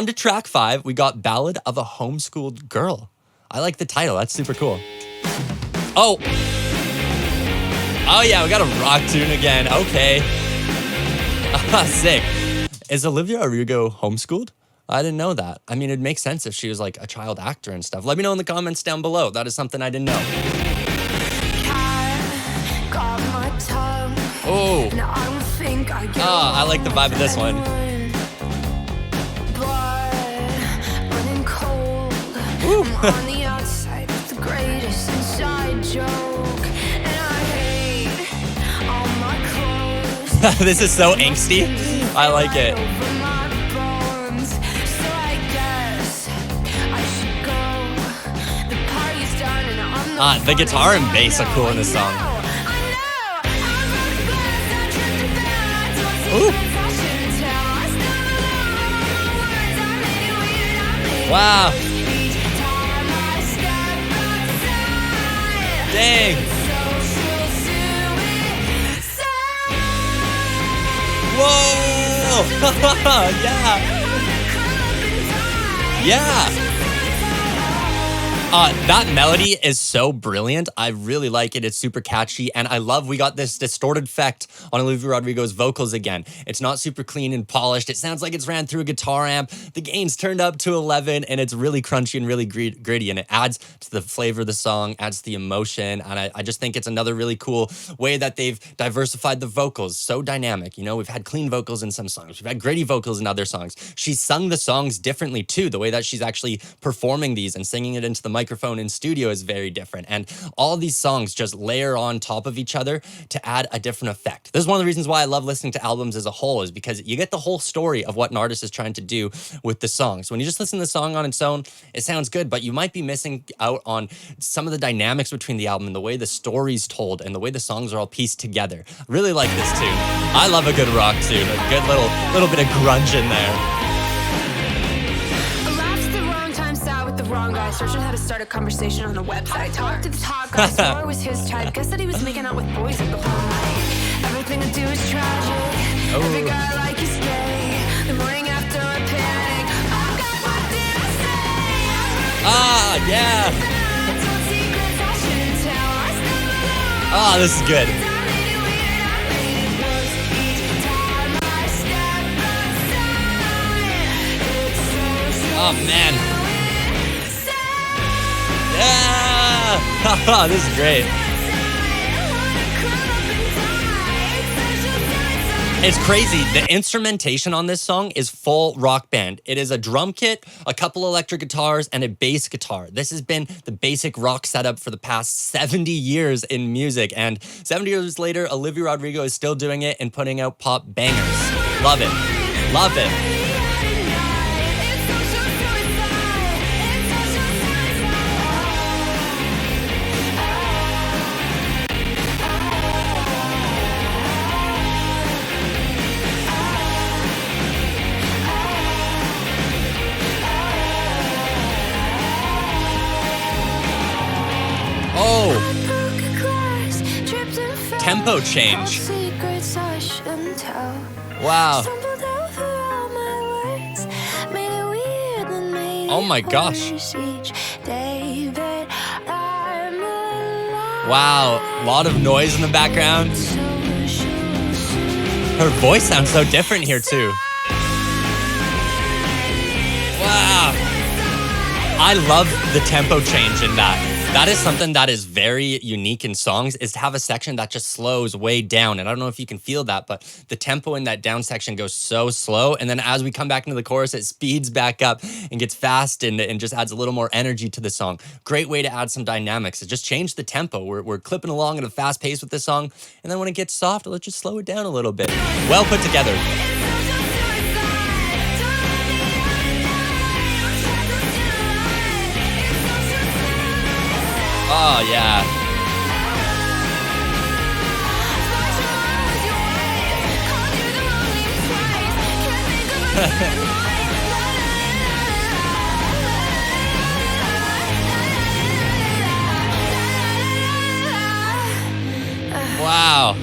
On to track 5, we got Ballad of a Homeschooled Girl. I like the title. That's super cool. Oh yeah, we got a rock tune again. Okay. Sick. Is Olivia Rodrigo homeschooled? I didn't know that. I mean, it makes sense if she was like a child actor and stuff. Let me know in the comments down below. That is something I didn't know. Oh. I like the vibe of this one. Woo. This is so angsty. I like it. The guitar and bass are cool in this song. Ooh. Wow. Dang. Whoa. Yeah. Yeah. That melody is so brilliant. I really like it. It's super catchy. And I love we got this distorted effect on Olivia Rodrigo's vocals again. It's not super clean and polished. It sounds like it's ran through a guitar amp. The gain's turned up to 11 and it's really crunchy and really gritty. And it adds to the flavor of the song, adds to the emotion. And I just think it's another really cool way that they've diversified the vocals. So dynamic. You know, we've had clean vocals in some songs. We've had gritty vocals in other songs. She's sung the songs differently too. The way that she's actually performing these and singing it into the microphone in studio is very different. And all these songs just layer on top of each other to add a different effect. This is one of the reasons why I love listening to albums as a whole, is because you get the whole story of what an artist is trying to do with the song. So when you just listen to the song on its own, it sounds good, but you might be missing out on some of the dynamics between the album and the way the story's told and the way the songs are all pieced together. I really like this tune. I love a good rock tune, a good little bit of grunge in there. Wrong guy, searching how to start a conversation on a website. Talked to the top guy, swore it was his type. Guess that he was making out with boys the whole night. Everything I do is tragic. Every guy I like is gay. The morning after I panic. Oh God, what did I say? Yeah. Oh, this is good. Oh man. Yeah! This is great. It's crazy. The instrumentation on this song is full rock band. It is a drum kit, a couple electric guitars, and a bass guitar. This has been the basic rock setup for the past 70 years in music. And 70 years later, Olivia Rodrigo is still doing it and putting out pop bangers. Love it. Love it. Oh, tempo change. Wow. Oh my gosh. Wow, a lot of noise in the background. Her voice sounds so different here too. Wow. I love the tempo change in that. That is something that is very unique in songs, is to have a section that just slows way down. And I don't know if you can feel that, but the tempo in that down section goes so slow. And then as we come back into the chorus, it speeds back up and gets fast and just adds a little more energy to the song. Great way to add some dynamics. It just changed the tempo. We're clipping along at a fast pace with this song. And then when it gets soft, let's just slow it down a little bit. Well put together. Oh, yeah. Wow.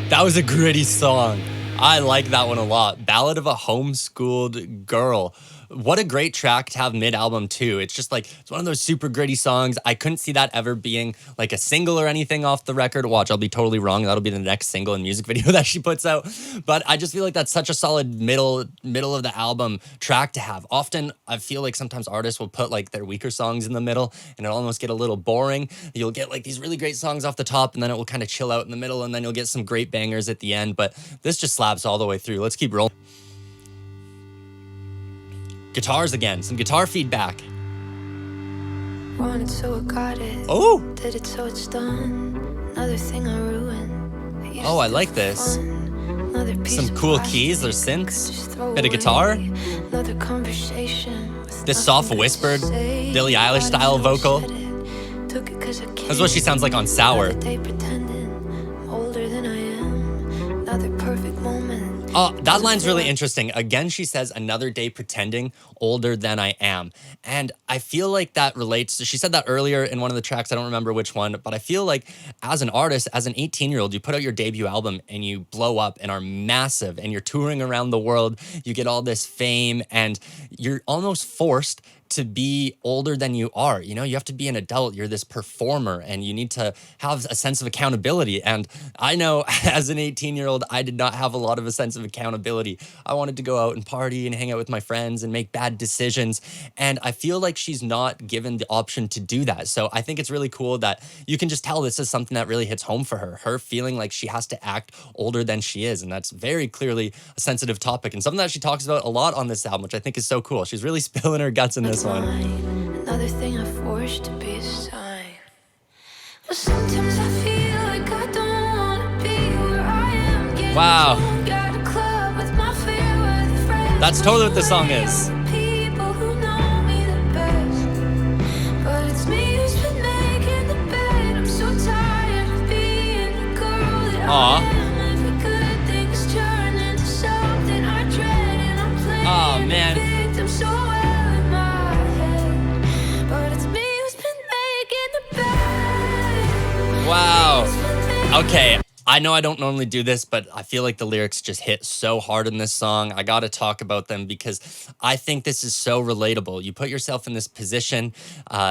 That was a gritty song. I like that one a lot. Ballad of a Homeschooled Girl. What a great track to have mid-album too. It's just like it's one of those super gritty songs. I couldn't see that ever being like a single or anything off the record. Watch, I'll be totally wrong. That'll be the next single and music video that she puts out. But I just feel like that's such a solid middle of the album track to have. Often I feel like sometimes artists will put like their weaker songs in the middle and it'll almost get a little boring. You'll get like these really great songs off the top and then it will kind of chill out in the middle and then you'll get some great bangers at the end. But this just slaps all the way through. Let's keep rolling. Guitars again, some guitar feedback. Wanted so I got it. Oh! Did it so it's done. Another thing I ruined. Oh, I like this. Some cool keys, there's synths, bit of guitar. Another conversation. This soft whispered Billie Eilish style vocal. That's what she sounds like on Sour. Older than I am. Another perfect moment. Oh, that line's really interesting. Again, she says, another day pretending, older than I am. And I feel like that relates. She said that earlier in one of the tracks. I don't remember which one, but I feel like as an artist, as an 18-year-old, you put out your debut album and you blow up and are massive and you're touring around the world. You get all this fame and you're almost forced to be older than you are. You know, you have to be an adult. You're this performer and you need to have a sense of accountability. And I know as an 18-year-old, I did not have a lot of a sense of accountability. I wanted to go out and party and hang out with my friends and make bad decisions. And I feel like she's not given the option to do that. So I think it's really cool that you can just tell this is something that really hits home for her. Her feeling like she has to act older than she is. And that's very clearly a sensitive topic and something that she talks about a lot on this album, which I think is so cool. She's really spilling her guts in this one. Another thing I forced to be a sign. Well, sometimes I feel like I don't wanna be where I am. Wow. Got a club with my favorite friends. That's totally what the song is. People who know me the best. But it's me who's been making the bed. I'm so tired of being the girl that I am. Every good thing is turned into something I dread. And I'm playing Oh, man. the victim so well in my head. But it's me who's been making the bed. Wow. Okay. I know I don't normally do this, but I feel like the lyrics just hit so hard in this song. I got to talk about them because I think this is so relatable. You put yourself in this position.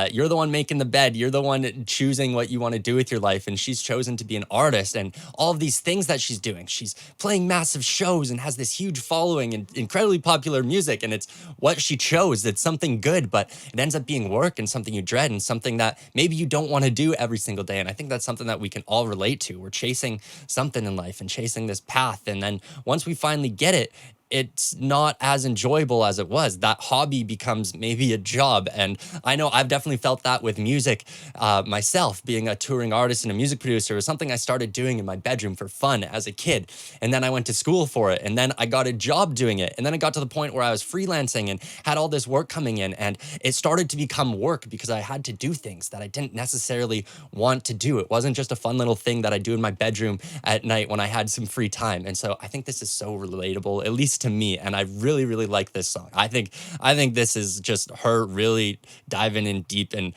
You're the one making the bed. You're the one choosing what you want to do with your life. And she's chosen to be an artist and all of these things that she's doing. She's playing massive shows and has this huge following and incredibly popular music. And it's what she chose. It's something good, but it ends up being work and something you dread and something that maybe you don't want to do every single day. And I think that's something that we can all relate to. We're chasing something in life and chasing this path. And then once we finally get it, it's not as enjoyable as it was. That hobby becomes maybe a job. And I know I've definitely felt that with music myself. Being a touring artist and a music producer was something I started doing in my bedroom for fun as a kid. And then I went to school for it. And then I got a job doing it. And then it got to the point where I was freelancing and had all this work coming in. And it started to become work because I had to do things that I didn't necessarily want to do. It wasn't just a fun little thing that I do in my bedroom at night when I had some free time. And so I think this is so relatable, at least to me, and I really, really like this song. I think this is just her really diving in deep and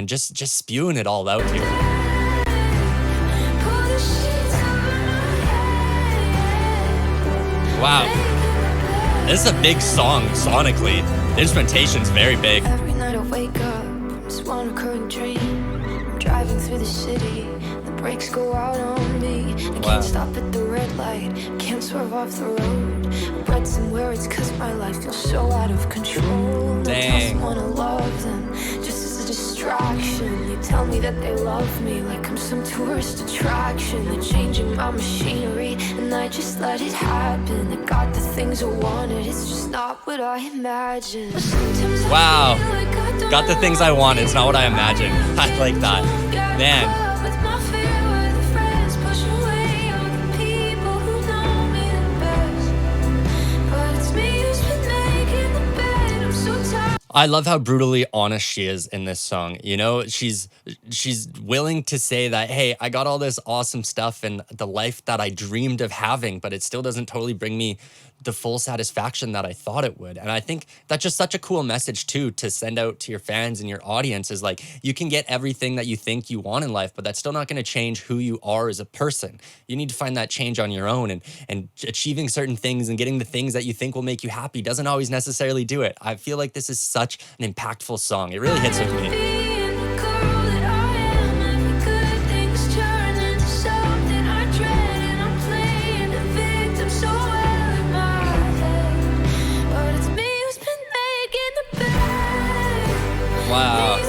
just spewing it all out here. Wow, this is a big song sonically. The instrumentation's very big. Every night I wake up, it's one recurring dream. I'm driving through the city, the brakes go out on me. I can't stop at the red light, can't swerve off the road. I read some words cause my life feels so out of control. Dang. I tell someone I love them, just as a distraction. They tell me that they love me like I'm some tourist attraction. They're changing my machinery and I just let it happen. I got the things I wanted, it's just not what I imagined. Wow, got the things I want, it's not what I imagined. I like that. Man. I love how brutally honest she is in this song. You know, she's willing to say that, hey, I got all this awesome stuff and the life that I dreamed of having, but it still doesn't totally bring me the full satisfaction that I thought it would. And I think that's just such a cool message too to send out to your fans and your audience is like, you can get everything that you think you want in life, but that's still not going to change who you are as a person. You need to find that change on your own, and achieving certain things and getting the things that you think will make you happy doesn't always necessarily do it. I feel like this is such an impactful song. It really hits with me. Wow.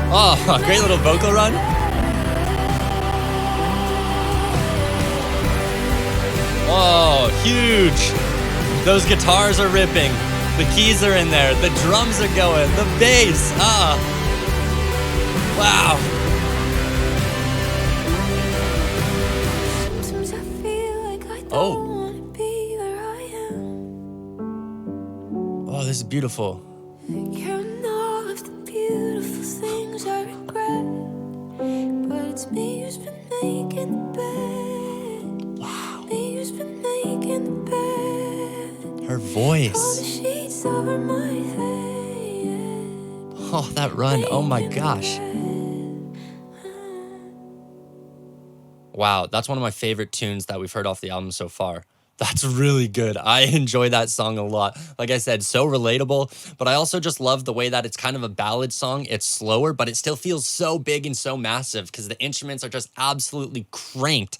Oh, a great little vocal run. Oh, huge. Those guitars are ripping. The keys are in there. The drums are going. The bass. Wow. Sometimes I feel like I don't wanna be where I am. Oh, this is beautiful. Counting all of the beautiful things I regret, but it's me who's been making the bed. Wow. Me who's been making the bed. Her All the voice. sheets over my head. Oh, that run. Oh my gosh. Wow, that's one of my favorite tunes that we've heard off the album so far. That's really good. I enjoy that song a lot. Like I said, so relatable, but I also just love the way that it's kind of a ballad song. It's slower, but it still feels so big and so massive because the instruments are just absolutely cranked.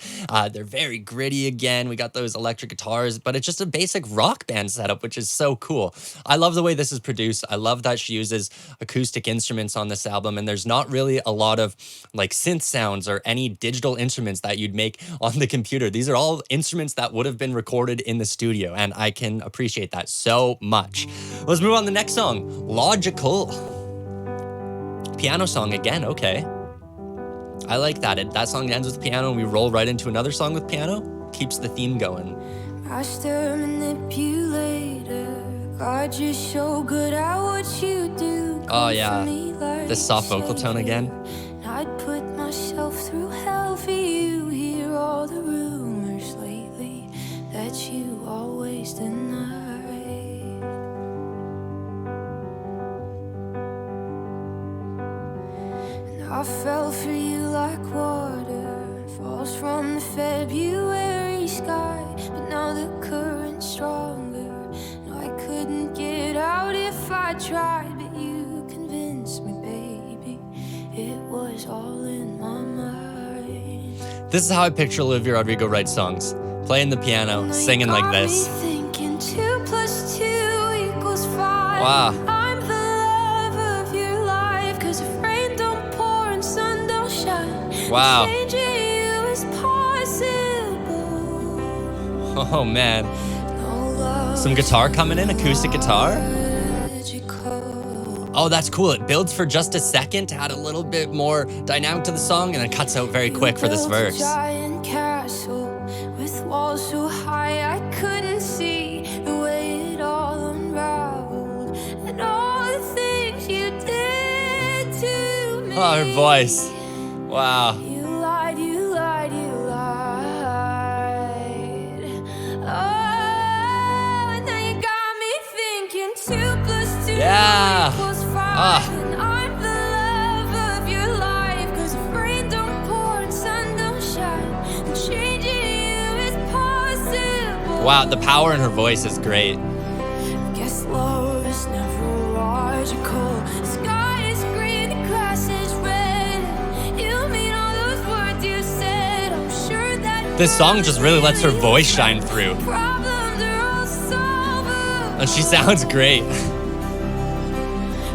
They're very gritty again. We got those electric guitars, but it's just a basic rock band setup, which is so cool. I love the way this is produced. I love that she uses acoustic instruments on this album, and there's not really a lot of like synth sounds or any digital instruments that you'd make on the computer. These are all instruments that would have been recorded in the studio, and I can appreciate that so much. Let's move on to the next song, Logical. Piano song again, okay. I like that. That song ends with piano and we roll right into another song with piano. Keeps the theme going. Master manipulator, God, you're so good at what you do. Oh yeah, this soft vocal tone again. I'd put myself through hell for you. Hear all the rumors lately that you always deny. And I fell for you like water falls from the February sky. But now the current's stronger, and I couldn't get out if I tried. But you convinced me, baby, it was all in my mind. This is how I picture Olivia Rodrigo write songs. Playing the piano, singing like this. Thinking 2 + 2 = 5. Wow. I'm the love of your life, 'cause if rain don't pour and sun don't shine, Wow. changing you is possible. Oh man. No love Some guitar coming in, acoustic guitar. magical. Oh, that's cool. It builds for just a second to add a little bit more dynamic to the song and then cuts out very quick for this You built a verse. giant castle with walls so high I couldn't see the way it all unraveled, and all the things you did to me. Oh, her voice. Wow. You lied, you lied, you lied. Oh, and now you got me thinking 2 + 2 Yeah. = 5. Ah. And I'm the love of your life, 'cause if rain don't pour and sun don't shine, then changing you is possible. Wow, the power in her voice is great. Guess love is never logical. The sky is green, the grass is red. You mean all those words you said. I'm sure that This song just really lets her voice shine through. problems are all solvable. And she sounds great.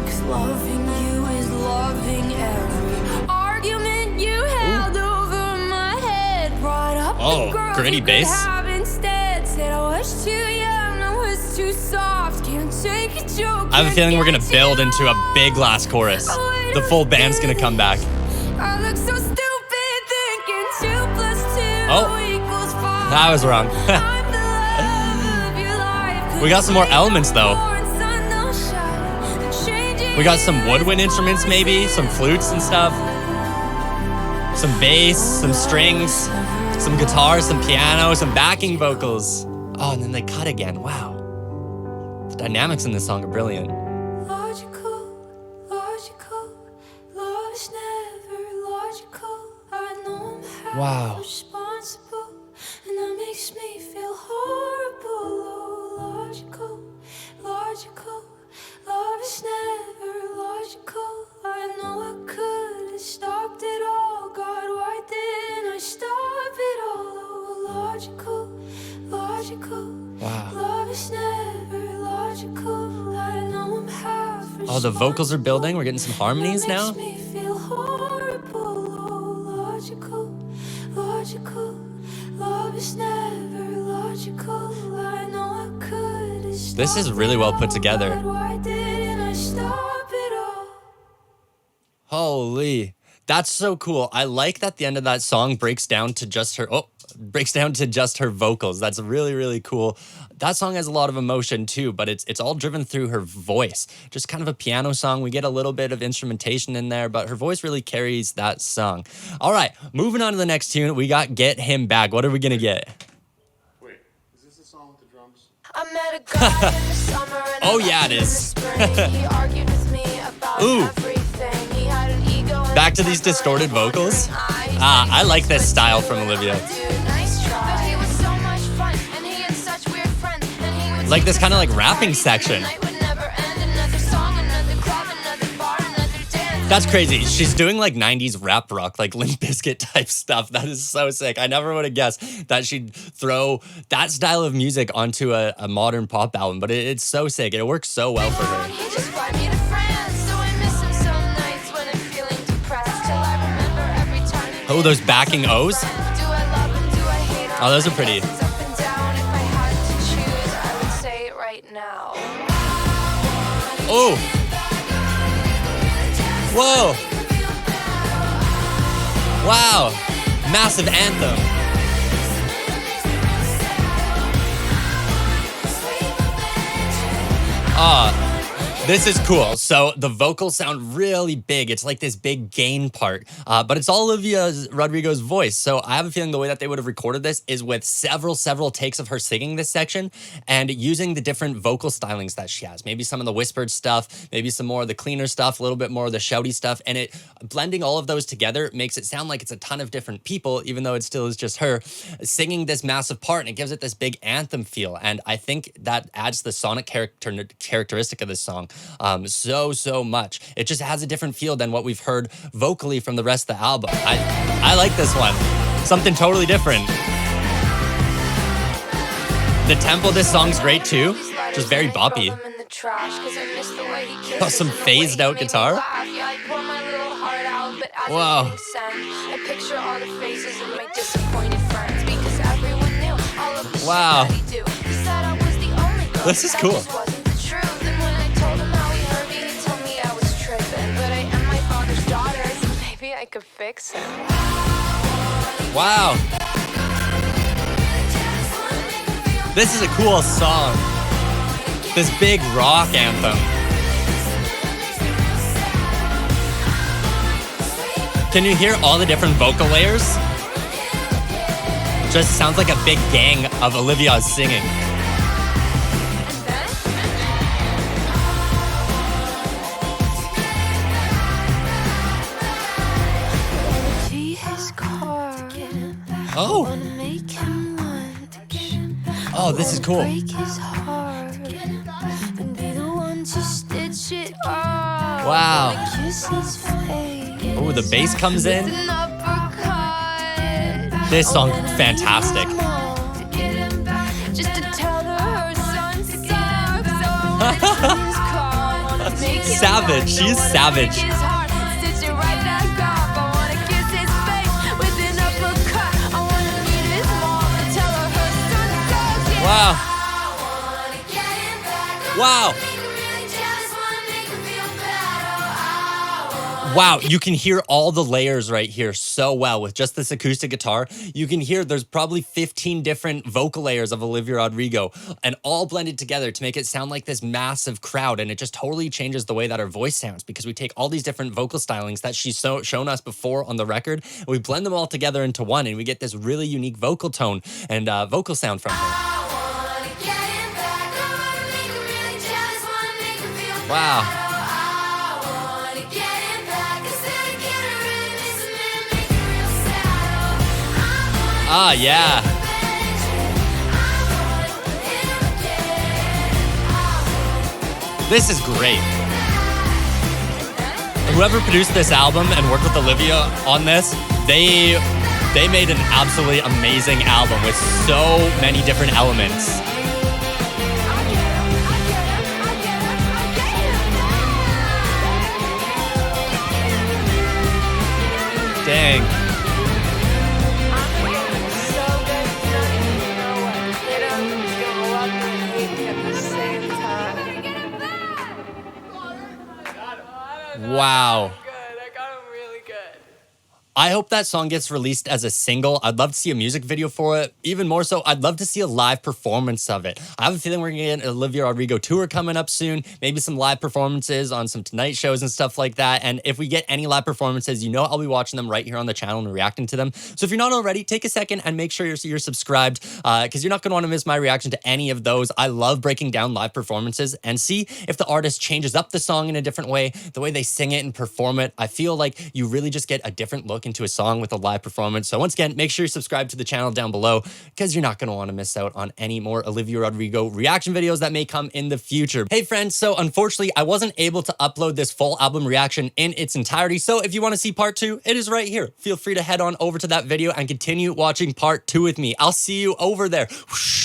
'Cause loving you is loving every argument you held over my head. Brought up Oh, the girls gritty you could bass. have instead. Said I was too young, I was too soft. Can't take a joke. I have a feeling we're gonna build into a big last chorus. The full band's gonna come back. I look so stupid thinking 2 + 2 Oh, = 5. I was wrong. I'm the love of your life. We got some more elements, though. We got some woodwind instruments maybe, some flutes and stuff. Some bass, some strings, some guitar, some piano, some backing vocals. Oh, and then they cut again. Wow. The dynamics in this song are brilliant. Logical, love is never logical. I know I'm half Wow. responsible, and that makes me feel horrible. Oh, logical, love is never logical. I know I could have stopped it all. God, why didn't I stop it all? Oh, logical. Wow. Love is never logical. I know I'm half. Oh, the vocals are building. We're getting some harmonies now. Makes me feel horrible. Oh, logical. Love is never logical. I know I could have This is really well put together. Why didn't I stop it all? Holy, that's so cool. I like that the end of that song breaks down to just her vocals. That's really, really cool. That song has a lot of emotion too, but it's all driven through her voice. Just kind of a piano song. We get a little bit of instrumentation in there, but her voice really carries that song. All right, moving on to the next tune. We got Get Him Back. What are we gonna get? Wait, is this the song with the drums? I met a guy in the summer and Oh, I yeah, met it him in is. the spring. He argued with me about Ooh. everything. He had an ego and Back a to these temper distorted and wandering vocals. eyes. I like this style from Olivia. Dude, nice try. But he was so much fun, and he had such weird friends, and he would Like this take kinda us like to rapping parties, section. and the night would never end. Another song, another club, another bar, another dance. That's crazy. She's doing like 90s rap rock, like Limp Bizkit type stuff. That is so sick. I never would have guessed that she'd throw that style of music onto a modern pop album, but it's so sick. It works so well for her. He just fly me to France, so I miss him some nights when I'm feeling depressed. Till I remember every time he Oh, those backing O's? Do I love him? Do I hate him? Oh, those are pretty. It's up and down. If I had to choose, I would say it right now. Oh. Whoa. Wow. Massive anthem. This is cool. So the vocals sound really big. It's like this big gain part, but it's all Olivia Rodrigo's voice. So I have a feeling the way that they would have recorded this is with several takes of her singing this section and using the different vocal stylings that she has. Maybe some of the whispered stuff, maybe some more of the cleaner stuff, a little bit more of the shouty stuff, and it blending all of those together makes it sound like it's a ton of different people, even though it still is just her singing this massive part, and it gives it this big anthem feel. And I think that adds the sonic characteristic of this song so much. It just has a different feel than what we've heard vocally from the rest of the album. I like this one. Something totally different. The tempo of this song's great too. Just very boppy. Oh, some phased out guitar. Wow. I picture all the faces of my disappointed friends because everyone knew all of the shit Wow. that he do. He said I was the only girl. This is That cool. just wasn't the truth. And when I told him how he hurt me, he told me I was tripping. But I am my father's daughter, so maybe I could fix him. Wow. This is a cool song. This big rock anthem. Can you hear all the different vocal layers? Just sounds like a big gang of Olivia singing. Oh. Oh, this is cool. Wow. Oh, the bass comes in. This song, fantastic. Savage, she's savage. Wow. Wow. Wow, you can hear all the layers right here so well with just this acoustic guitar. You can hear there's probably 15 different vocal layers of Olivia Rodrigo and all blended together to make it sound like this massive crowd. And it just totally changes the way that her voice sounds because we take all these different vocal stylings that she's shown us before on the record, and we blend them all together into one, and we get this really unique vocal tone and vocal sound from her. Wow. Ah, yeah. This is great. Whoever produced this album and worked with Olivia on this, they made an absolutely amazing album with so many different elements. Dang. Wow. I got him really good. I hope that song gets released as a single. I'd love to see a music video for it. Even more so, I'd love to see a live performance of it. I have a feeling we're going to get an Olivia Rodrigo tour coming up soon. Maybe some live performances on some Tonight shows and stuff like that. And if we get any live performances, you know I'll be watching them right here on the channel and reacting to them. So if you're not already, take a second and make sure you're subscribed because you're not going to want to miss my reaction to any of those. I love breaking down live performances and see if the artist changes up the song in a different way, the way they sing it and perform it. I feel like you really just get a different look into a song with a live performance. So once again, make sure you subscribe to the channel down below because you're not going to want to miss out on any more Olivia Rodrigo reaction videos that may come in the future. Hey friends, so unfortunately I wasn't able to upload this full album reaction in its entirety. So if you want to see part 2, it is right here. Feel free to head on over to that video and continue watching part 2 with me. I'll see you over there. Whoosh.